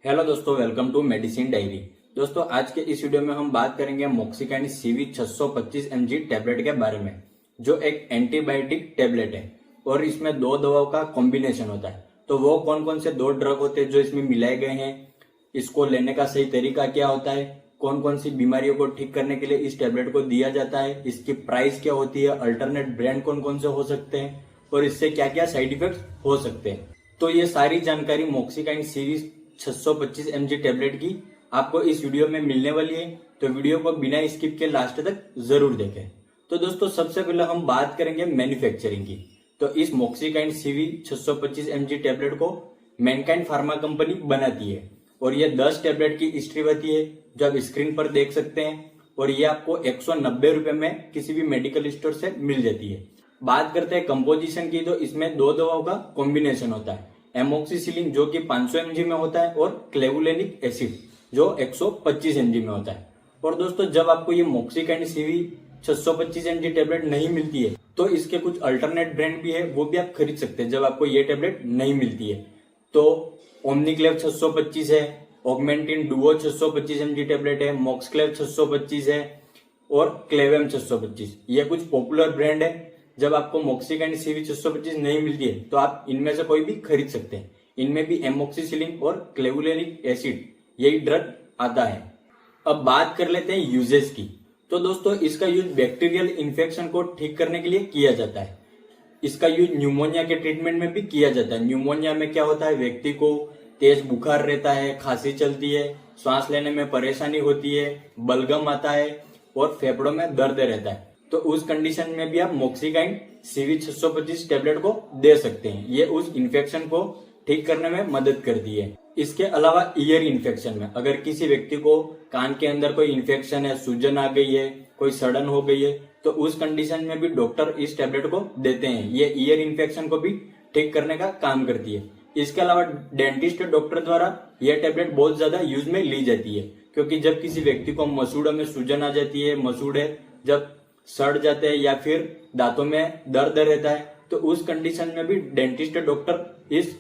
Hello दोस्तों, welcome to medicine diary. दोस्तों, आज के इस वीडियो में हम बात करेंगे मॉक्सिकाइन CV 625 mg टैबलेट के बारे में, जो एक एंटीबायोटिक टैबलेट है और इसमें दो दवाओं का कॉम्बिनेशन होता है। तो वो कौन कौन से दो ड्रग होते हैं जो इसमें मिलाए गए हैं, इसको लेने का सही तरीका क्या होता है, कौन कौन सी बीमारियों को ठीक करने के लिए इस टैबलेट को दिया जाता है, इसकी प्राइस क्या होती है, अल्टरनेट ब्रांड कौन कौन से हो सकते हैं और इससे क्या क्या साइड इफेक्ट हो सकते हैं। तो ये सारी जानकारी मॉक्सिकाइन CV 625 mg टैबलेट की आपको इस वीडियो में मिलने वाली है, तो वीडियो को बिना स्किप के लास्ट तक जरूर देखें। तो दोस्तों, सबसे पहले हम बात करेंगे मैन्युफैक्चरिंग की। तो इस मॉक्सिकाइन CV 625 mg टैबलेट को मैनकाइंड फार्मा कंपनी बनाती है और ये 10 टैबलेट की हिस्ट्री होती है, जो आप स्क्रीन पर देख सकते हैं, और ये आपको 190 रुपए में किसी भी मेडिकल स्टोर से मिल जाती है। बात करते हैं कंपोजिशन की, तो इसमें दो दवाओं का कॉम्बिनेशन होता है, एमोक्सिसिलिन जो कि 500 mg में होता है और क्लेवुलेनिक एसिड जो 125 mg में होता है। और दोस्तों, जब आपको ये मॉक्सिकाइन CV 625 mg टैबलेट नहीं मिलती है तो इसके कुछ अल्टरनेट ब्रांड भी है, वो भी आप खरीद सकते हैं जब आपको ये टैबलेट नहीं मिलती है। तो ओमनिक्लेव 625 है, ऑगमेंटिन डुओ 625 mg टैबलेट है, मॉक्सक्लेव 625 है और क्लेवेम 625, ये कुछ पॉपुलर ब्रांड है। जब आपको मॉक्सिकाइन CV 625 नहीं मिलती है तो आप इनमें से कोई भी खरीद सकते हैं। इनमें भी एमोक्सिसिलिन और क्लेवुलेनिक एसिड यही ड्रग आता है। अब बात कर लेते हैं यूजेस की। तो दोस्तों, इसका यूज बैक्टीरियल इन्फेक्शन को ठीक करने के लिए किया जाता है। इसका यूज न्यूमोनिया के ट्रीटमेंट में भी किया जाता है। न्यूमोनिया में क्या होता है, व्यक्ति को तेज बुखार रहता है, खांसी चलती है, श्वास लेने में परेशानी होती है, बलगम आता है और फेफड़ों में दर्द रहता है। तो उस कंडीशन में भी आप मॉक्सिकाइन CV 625 टैबलेट को दे सकते हैं। ये उस इन्फेक्शन को ठीक करने में मदद करती है। इसके अलावा ईयर इन्फेक्शन में, अगर किसी व्यक्ति को कान के अंदर कोई इन्फेक्शन है, सूजन आ गई है, कोई सड़न हो गई है, तो उस कंडीशन में भी डॉक्टर इस टैबलेट को देते हैं। ये ईयर इन्फेक्शन को भी ठीक करने का काम करती है। इसके अलावा डेंटिस्ट डॉक्टर द्वारा यह टैबलेट बहुत ज्यादा यूज में ली जाती है, क्योंकि जब किसी व्यक्ति को मसूड़ों में सूजन आ जाती है, मसूड़े जब सड़ जाते हैं या फिर दांतों में दर्द रहता है, तो उस कंडीशन में भी डेंटिस्ट डॉक्टर इस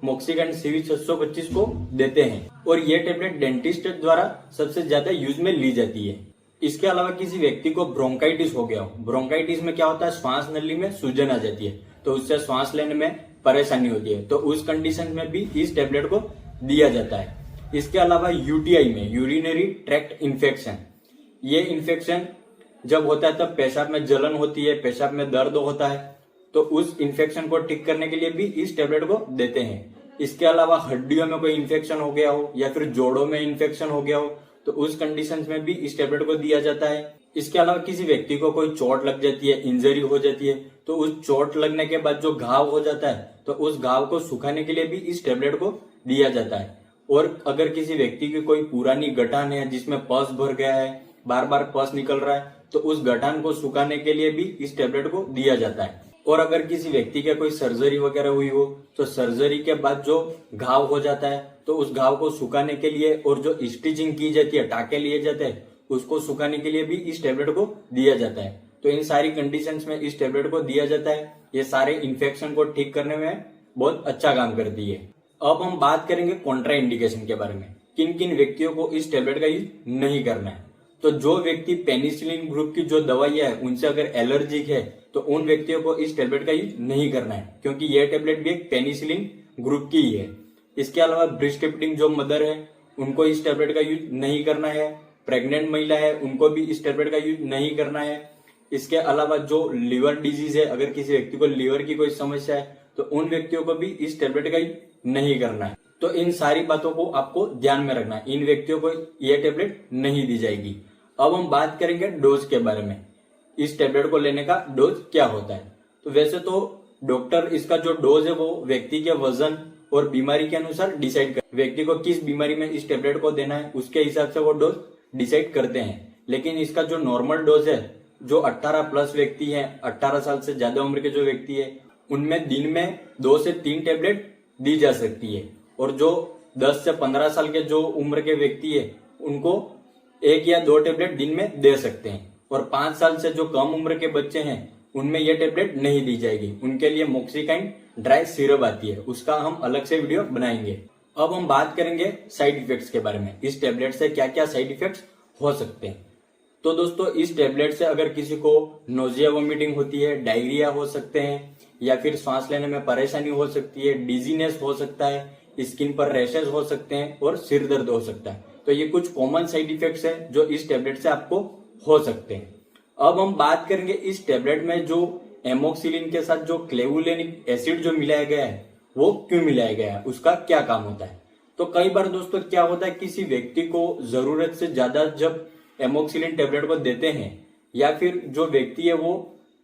मॉक्सिकाइन CV 625 को देते हैं और ये टैबलेट डेंटिस्ट द्वारा सबसे ज्यादा यूज में ली जाती है। इसके अलावा किसी व्यक्ति को ब्रोंकाइटिस हो गया हो, ब्रोंकाइटिस में क्या होता है, श्वास नली में सूजन आ जाती है, तो उससे श्वास लेने में परेशानी होती है, तो उस कंडीशन में भी इस टैबलेट को दिया जाता है। इसके अलावा UTI में, यूरिनरी ट्रैक्ट इन्फेक्शन, ये इन्फेक्शन जब होता है तब पेशाब में जलन होती है, पेशाब में दर्द होता है, तो उस इन्फेक्शन को ठीक करने के लिए भी इस टैबलेट को देते हैं। इसके अलावा हड्डियों में कोई इन्फेक्शन हो गया हो या फिर जोड़ों में इन्फेक्शन हो गया हो, तो उस कंडीशन में भी इस टैबलेट को दिया जाता है। इसके अलावा किसी व्यक्ति को कोई चोट लग जाती है, इंजरी हो जाती है, तो उस चोट लगने के बाद जो घाव हो जाता है, तो उस घाव को सुखाने के लिए भी इस टैबलेट को दिया जाता है। और अगर किसी व्यक्ति की कोई पुरानी गठान है जिसमें पस भर गया है, बार बार पस निकल रहा है, तो उस गठान को सुखाने के लिए भी इस टैबलेट को दिया जाता है। और अगर किसी व्यक्ति के कोई सर्जरी वगैरह हुई हो, तो सर्जरी के बाद जो घाव हो जाता है, तो उस घाव को सुखाने के लिए और जो स्टिचिंग की जाती है, टाके लिए जाते हैं, उसको सुखाने के लिए भी इस टैबलेट को दिया जाता है। तो इन सारी कंडीशंस में इस टैबलेट को दिया जाता है। ये सारे इन्फेक्शन को ठीक करने में बहुत अच्छा काम करती है। अब हम बात करेंगे कॉन्ट्रा इंडिकेशन के बारे में, किन किन व्यक्तियों को इस टैबलेट का यूज नहीं करना है। तो जो व्यक्ति पेनिसिलिन ग्रुप की जो दवाइयां है उनसे अगर एलर्जिक है, तो उन व्यक्तियों को इस टैबलेट का यूज नहीं करना है, क्योंकि यह टैबलेट भी एक पेनिसिलिन ग्रुप की ही है। इसके अलावा ब्रेस्ट फीडिंग जो मदर है उनको इस टैबलेट का यूज नहीं करना है। प्रेग्नेंट महिला है उनको भी इस टैबलेट का यूज नहीं करना है। इसके अलावा जो लीवर डिजीज है, अगर किसी व्यक्ति को लीवर की कोई समस्या है, तो उन व्यक्तियों को भी इस टैबलेट का यूज नहीं करना है। तो इन सारी बातों को आपको ध्यान में रखना है, इन व्यक्तियों को यह टैबलेट नहीं दी जाएगी। अब हम बात करेंगे डोज के बारे में, इस टैबलेट को लेने का डोज क्या होता है। तो वैसे तो डॉक्टर इसका जो डोज है वो व्यक्ति के वजन और बीमारी के अनुसार डिसाइड कर, व्यक्ति को किस बीमारी में इस टैबलेट को देना है उसके हिसाब से वो डोज डिसाइड करते हैं। लेकिन इसका जो नॉर्मल डोज है, जो 18+ व्यक्ति है, 18 साल से ज्यादा उम्र के जो व्यक्ति है, उनमें दिन में 2 से 3 टैबलेट दी जा सकती है। और जो 10 से 15 साल के जो उम्र के व्यक्ति है उनको 1 या 2 टैबलेट दिन में दे सकते हैं। और 5 साल से जो कम उम्र के बच्चे हैं उनमें यह टैबलेट नहीं दी जाएगी, उनके लिए मॉक्सिकाइन ड्राई सिरप आती है, उसका हम अलग से वीडियो बनाएंगे। अब हम बात करेंगे साइड इफेक्ट्स के बारे में। इस टेबलेट से क्या क्या साइड इफेक्ट्स हो सकते हैं। तो दोस्तों इस टेबलेट से अगर किसी को नोजिया वोमिटिंग होती है, डायरिया हो सकते हैं, या फिर सांस लेने में परेशानी हो सकती है, डिजीनेस हो सकता है, स्किन पर रैशेज हो सकते हैं और सिर दर्द हो सकता है। तो ये कुछ कॉमन साइड इफेक्ट्स है जो इस टेबलेट से आपको हो सकते हैं। अब हम बात करेंगे इस टेबलेट में जो एमोक्सिलिन के साथ जो क्लेवुलेनिक एसिड जो मिलाया गया है वो क्यों मिलाया गया है, उसका क्या काम होता है। तो कई बार दोस्तों क्या होता है, किसी व्यक्ति को जरूरत से ज्यादा जब एमोक्सिलिन टेबलेट को देते हैं, या फिर जो व्यक्ति है वो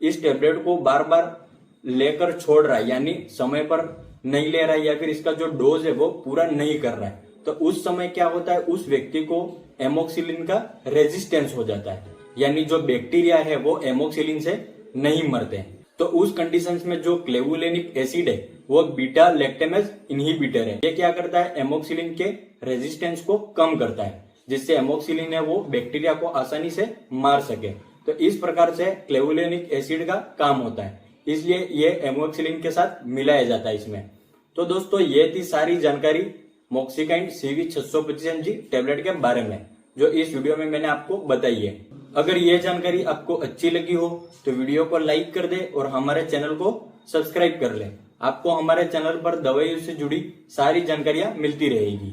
इस टेबलेट को बार बार लेकर छोड़ रहा है, यानी समय पर नहीं ले रहा है, या फिर इसका जो डोज है वो पूरा नहीं कर रहा है, तो उस समय क्या होता है, उस व्यक्ति को एमोक्सिलिन का रेजिस्टेंस हो जाता है, यानी जो बैक्टीरिया है वो एमोक्सिलिन से नहीं मरते हैं। तो उस कंडीशंस में जो क्लेवुलेनिक एसिड है वो बीटा लैक्टेमेज इनहिबिटर है। ये क्या करता है, एमोक्सिलिन के रेजिस्टेंस को कम करता है, जिससे एमोक्सिलिन है वो बैक्टीरिया को आसानी से मार सके। तो इस प्रकार से क्लेवुलेनिक एसिड का काम होता है, इसलिए ये एमोक्सिलिन के साथ मिलाया जाता है इसमें। तो दोस्तों ये थी सारी जानकारी मॉक्सिकाइन CV 625 mg टेबलेट के बारे में जो इस वीडियो में मैंने आपको बताई है। अगर ये जानकारी आपको अच्छी लगी हो तो वीडियो को लाइक कर दे और हमारे चैनल को सब्सक्राइब कर ले। आपको हमारे चैनल पर दवाइयों से जुड़ी सारी जानकारियां मिलती रहेगी।